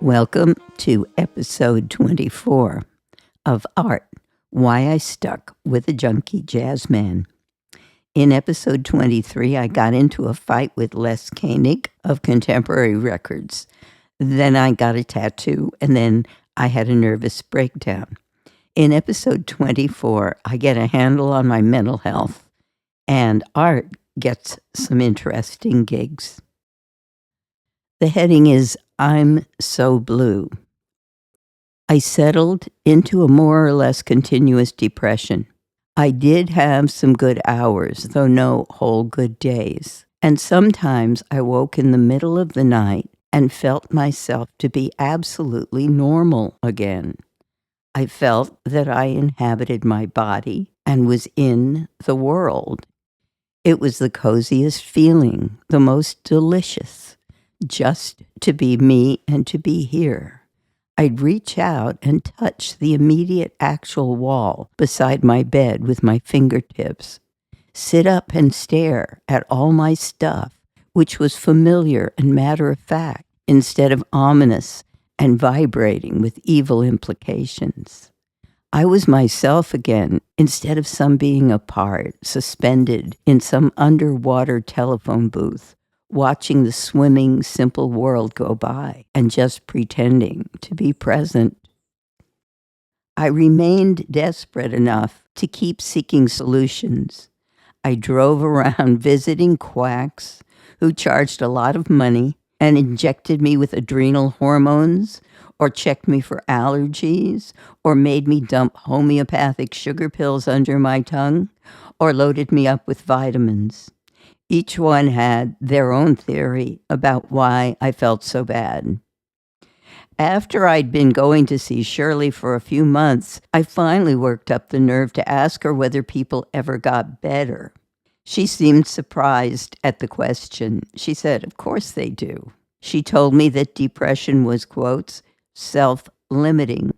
Welcome to episode 24 of Art, Why I Stuck with a Junkie Jazzman. In episode 23, I got into a fight with Les Koenig of Contemporary Records. Then I got a tattoo, and then I had a nervous breakdown. In episode 24, I get a handle on my mental health, and Art gets some interesting gigs. The heading is I'm So Blue. I settled into a more or less continuous depression. I did have some good hours, though no whole good days. And sometimes I woke in the middle of the night and felt myself to be absolutely normal again. I felt that I inhabited my body and was in the world. It was the coziest feeling, the most delicious. Just to be me and to be here. I'd reach out and touch the immediate actual wall beside my bed with my fingertips, sit up and stare at all my stuff, which was familiar and matter-of-fact, instead of ominous and vibrating with evil implications. I was myself again, instead of some being apart, suspended in some underwater telephone booth, watching the swimming, simple world go by and just pretending to be present. I remained desperate enough to keep seeking solutions. I drove around visiting quacks who charged a lot of money and injected me with adrenal hormones, or checked me for allergies, or made me dump homeopathic sugar pills under my tongue, or loaded me up with vitamins. Each one had their own theory about why I felt so bad. After I'd been going to see Shirley for a few months, I finally worked up the nerve to ask her whether people ever got better. She seemed surprised at the question. She said, "Of course they do." She told me that depression was, quotes, self-limiting.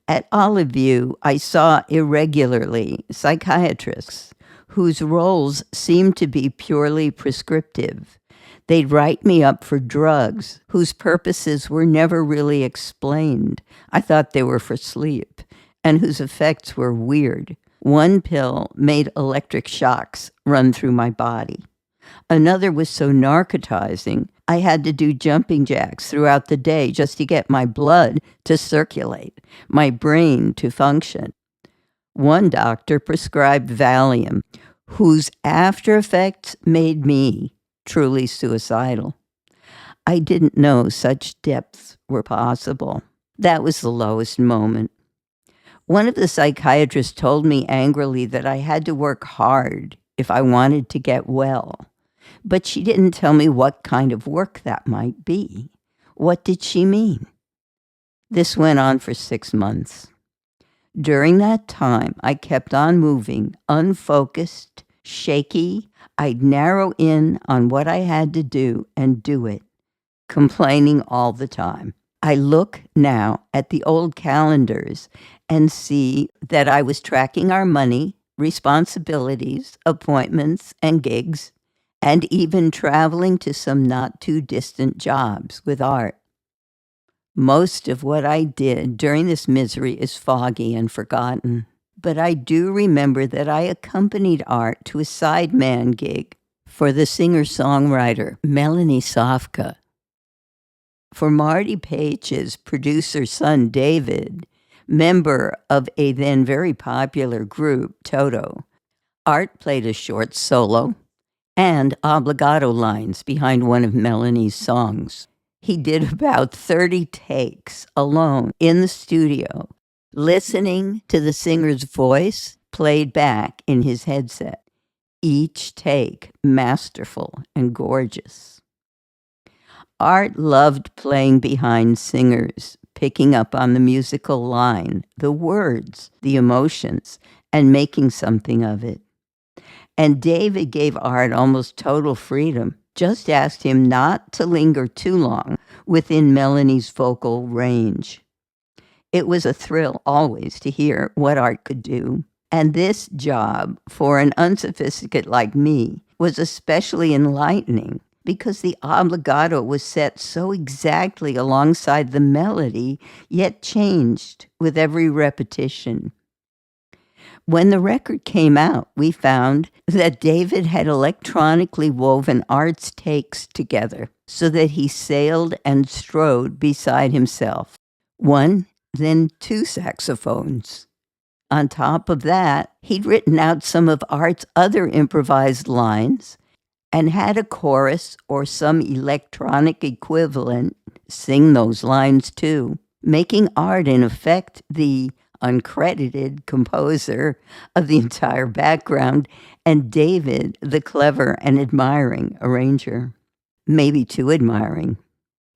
At Olive View, I saw irregularly psychiatrists whose roles seemed to be purely prescriptive. They'd write me up for drugs whose purposes were never really explained. I thought they were for sleep, and whose effects were weird. One pill made electric shocks run through my body. Another was so narcotizing, I had to do jumping jacks throughout the day just to get my blood to circulate, my brain to function. One doctor prescribed Valium, whose after effects made me truly suicidal. I didn't know such depths were possible. That was the lowest moment. One of the psychiatrists told me angrily that I had to work hard if I wanted to get well. But she didn't tell me what kind of work that might be. What did she mean? This went on for 6 months. During that time, I kept on moving, unfocused, shaky. I'd narrow in on what I had to do and do it, complaining all the time. I look now at the old calendars and see that I was tracking our money, responsibilities, appointments, and gigs, and even traveling to some not-too-distant jobs with Art. Most of what I did during this misery is foggy and forgotten, but I do remember that I accompanied Art to a sideman gig for the singer-songwriter Melanie Sofka. For Marty Page's producer's son David, member of a then very popular group, Toto, Art played a short solo and obligato lines behind one of Melanie's songs. He did about 30 takes alone in the studio, listening to the singer's voice played back in his headset. Each take masterful and gorgeous. Art loved playing behind singers, picking up on the musical line, the words, the emotions, and making something of it. And David gave Art almost total freedom, just asked him not to linger too long within Melanie's vocal range. It was a thrill always to hear what Art could do. And this job, for an unsophisticate like me, was especially enlightening because the obligato was set so exactly alongside the melody, yet changed with every repetition. When the record came out, we found that David had electronically woven Art's takes together so that he sailed and strode beside himself. One, then two saxophones. On top of that, he'd written out some of Art's other improvised lines and had a chorus or some electronic equivalent sing those lines too, making Art, in effect, the uncredited composer of the entire background, and David, the clever and admiring arranger. Maybe too admiring.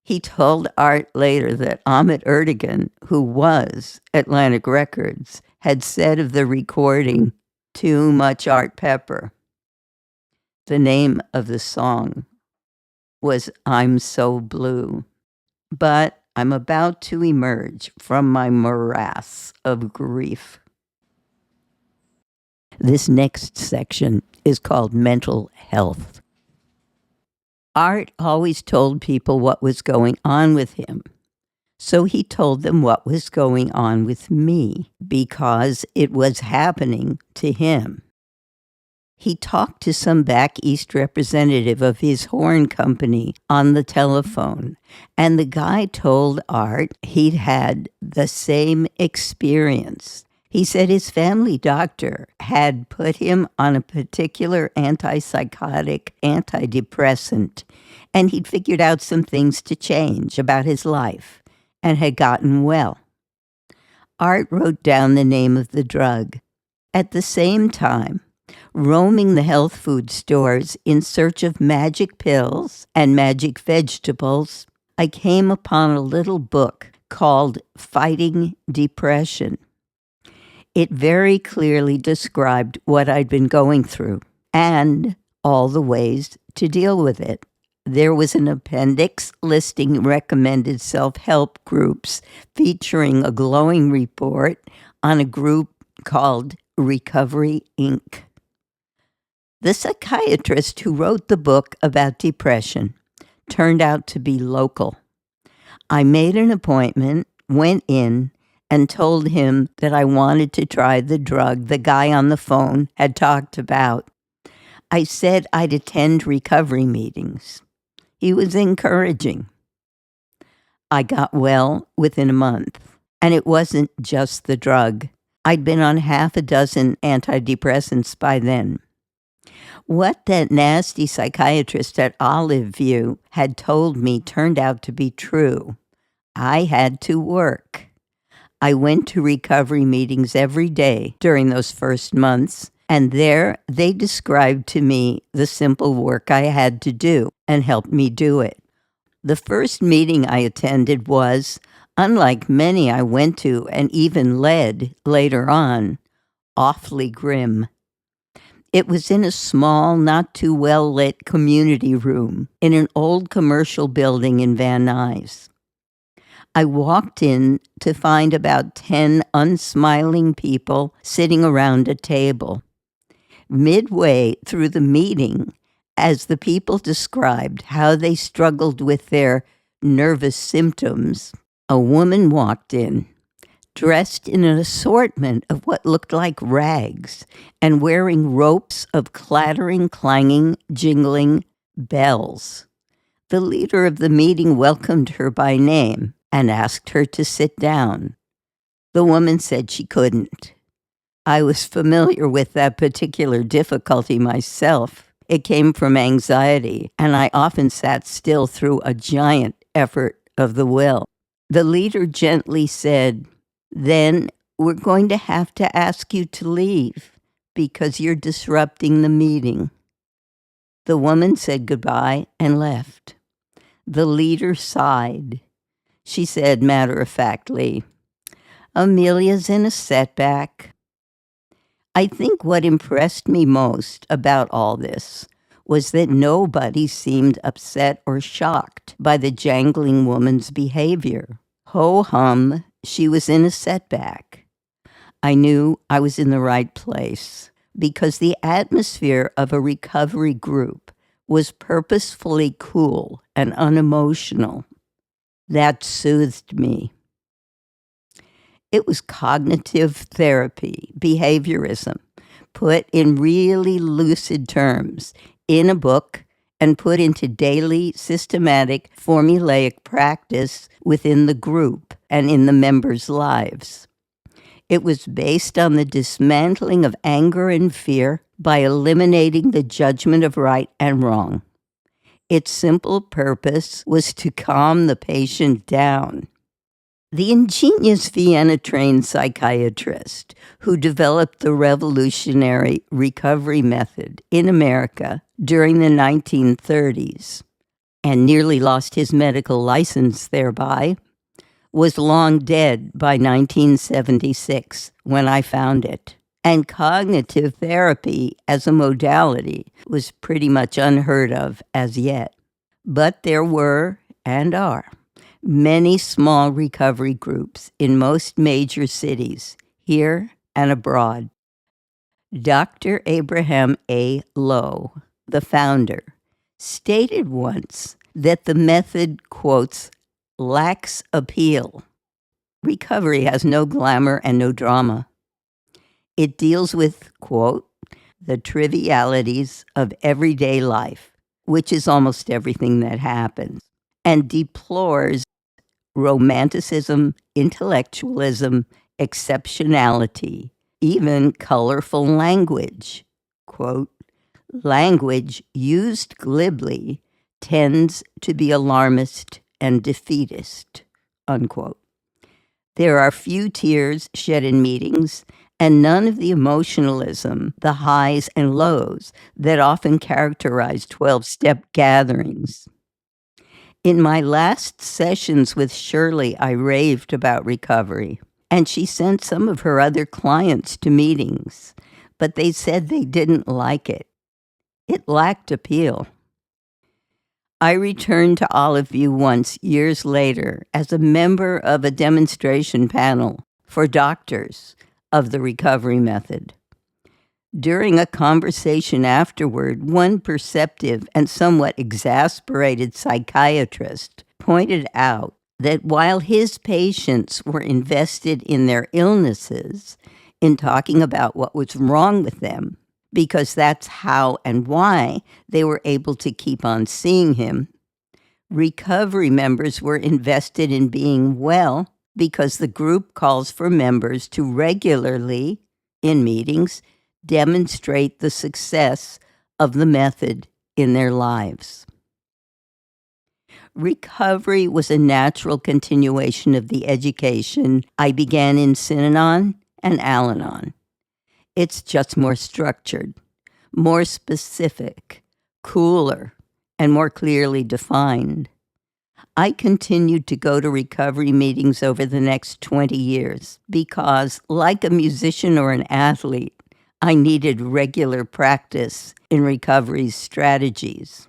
He told Art later that Ahmet Ertegun, who was Atlantic Records, had said of the recording, "Too much Art Pepper." The name of the song was "I'm So Blue." But I'm about to emerge from my morass of grief. This next section is called Mental Health. Art always told people what was going on with him. So he told them what was going on with me, because it was happening to him. He talked to some back east representative of his horn company on the telephone, and the guy told Art he'd had the same experience. He said his family doctor had put him on a particular antipsychotic antidepressant, and he'd figured out some things to change about his life and had gotten well. Art wrote down the name of the drug. At the same time, roaming the health food stores in search of magic pills and magic vegetables, I came upon a little book called Fighting Depression. It very clearly described what I'd been going through and all the ways to deal with it. There was an appendix listing recommended self-help groups featuring a glowing report on a group called Recovery Inc. The psychiatrist who wrote the book about depression turned out to be local. I made an appointment, went in, and told him that I wanted to try the drug the guy on the phone had talked about. I said I'd attend recovery meetings. He was encouraging. I got well within a month, and it wasn't just the drug. I'd been on half a dozen antidepressants by then. What that nasty psychiatrist at Olive View had told me turned out to be true. I had to work. I went to recovery meetings every day during those first months, and there they described to me the simple work I had to do and helped me do it. The first meeting I attended was, unlike many I went to and even led later on, awfully grim. It was in a small, not too well-lit community room in an old commercial building in Van Nuys. I walked in to find about 10 unsmiling people sitting around a table. Midway through the meeting, as the people described how they struggled with their nervous symptoms, a woman walked in, dressed in an assortment of what looked like rags and wearing ropes of clattering, clanging, jingling bells. The leader of the meeting welcomed her by name and asked her to sit down. The woman said she couldn't. I was familiar with that particular difficulty myself. It came from anxiety, and I often sat still through a giant effort of the will. The leader gently said, "Then we're going to have to ask you to leave because you're disrupting the meeting." The woman said goodbye and left. The leader sighed. She said matter-of-factly, "Amelia's in a setback." I think what impressed me most about all this was that nobody seemed upset or shocked by the jangling woman's behavior. Ho-hum, she was in a setback. I knew I was in the right place because the atmosphere of a recovery group was purposefully cool and unemotional. That soothed me. It was cognitive therapy, behaviorism, put in really lucid terms in a book and put into daily, systematic, formulaic practice within the group and in the members' lives. It was based on the dismantling of anger and fear by eliminating the judgment of right and wrong. Its simple purpose was to calm the patient down. The ingenious Vienna-trained psychiatrist who developed the revolutionary recovery method in America during the 1930s and nearly lost his medical license thereby was long dead by 1976 when I found it. And cognitive therapy as a modality was pretty much unheard of as yet. But there were, and are, many small recovery groups in most major cities, here and abroad. Dr. Abraham A. Lowe, the founder, stated once that the method, quotes, lacks appeal. Recovery has no glamour and no drama. It deals with, quote, the trivialities of everyday life, which is almost everything that happens, and deplores romanticism, intellectualism, exceptionality, even colorful language. Quote, language used glibly tends to be alarmist and defeatist, unquote. There are few tears shed in meetings and none of the emotionalism, the highs and lows that often characterize 12-step gatherings. In my last sessions with Shirley, I raved about recovery, and she sent some of her other clients to meetings, but they said they didn't like it. It lacked appeal. I returned to Olive View once, years later, as a member of a demonstration panel for doctors of the recovery method. During a conversation afterward, one perceptive and somewhat exasperated psychiatrist pointed out that while his patients were invested in their illnesses, in talking about what was wrong with them, because that's how and why they were able to keep on seeing him, recovery members were invested in being well because the group calls for members to regularly, in meetings, demonstrate the success of the method in their lives. Recovery was a natural continuation of the education I began in Synanon and Al-Anon. It's just more structured, more specific, cooler, and more clearly defined. I continued to go to recovery meetings over the next 20 years because, like a musician or an athlete, I needed regular practice in recovery's strategies.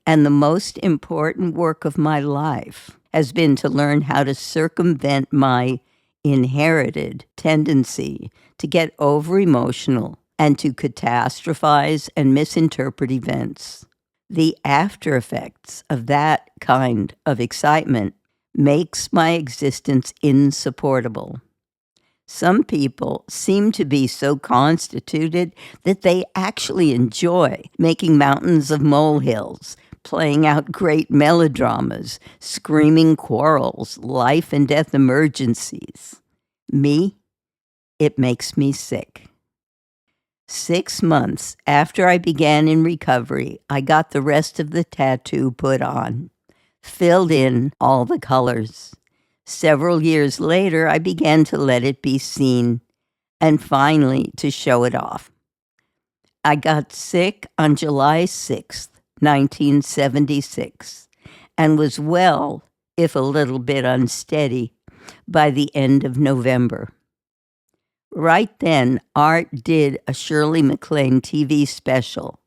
And the most important work of my life has been to learn how to circumvent my inherited tendency to get over-emotional and to catastrophize and misinterpret events. The after effects of that kind of excitement makes my existence insupportable. Some people seem to be so constituted that they actually enjoy making mountains of molehills, playing out great melodramas, screaming quarrels, life and death emergencies. Me, it makes me sick. 6 months after I began in recovery, I got the rest of the tattoo put on, filled in all the colors. Several years later, I began to let it be seen, and finally to show it off. I got sick on July 6th, 1976, and was well, if a little bit unsteady, by the end of November. Right then, Art did a Shirley MacLaine TV special,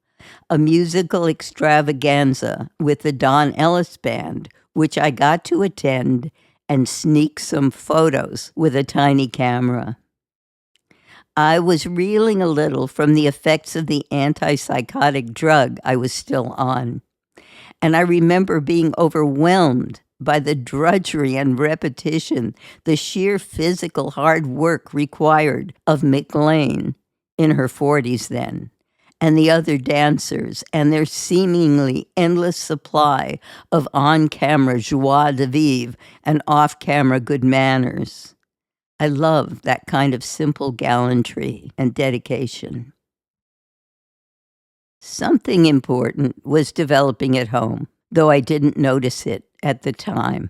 a musical extravaganza with the Don Ellis Band, which I got to attend and sneak some photos with a tiny camera. I was reeling a little from the effects of the antipsychotic drug I was still on, and I remember being overwhelmed by the drudgery and repetition, the sheer physical hard work required of McLean, in her 40s then, and the other dancers, and their seemingly endless supply of on-camera joie de vivre and off-camera good manners. I love that kind of simple gallantry and dedication. Something important was developing at home, though I didn't notice it at the time.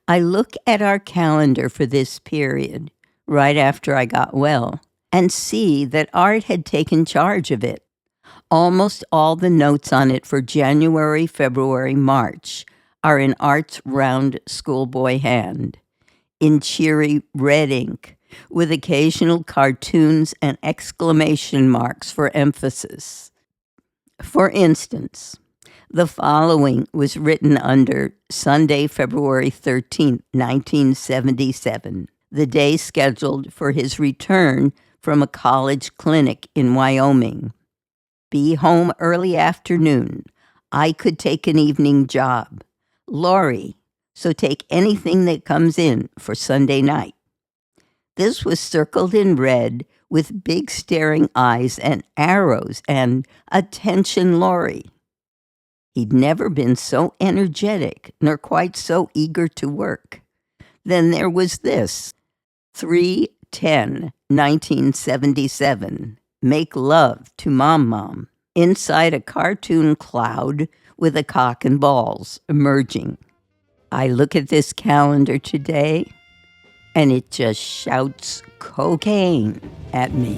I look at our calendar for this period, right after I got well, and see that Art had taken charge of it. Almost all the notes on it for January, February, March are in Art's round schoolboy hand, in cheery red ink, with occasional cartoons and exclamation marks for emphasis. For instance, the following was written under Sunday, February 13th, 1977, the day scheduled for his return from a college clinic in Wyoming. Be home early afternoon. I could take an evening job. Lori, so take anything that comes in for Sunday night. This was circled in red with big staring eyes and arrows and "Attention, Lori." He'd never been so energetic nor quite so eager to work. Then there was this, 3/10/1977, make love to Mom, inside a cartoon cloud with a cock and balls emerging. I look at this calendar today, and it just shouts cocaine at me.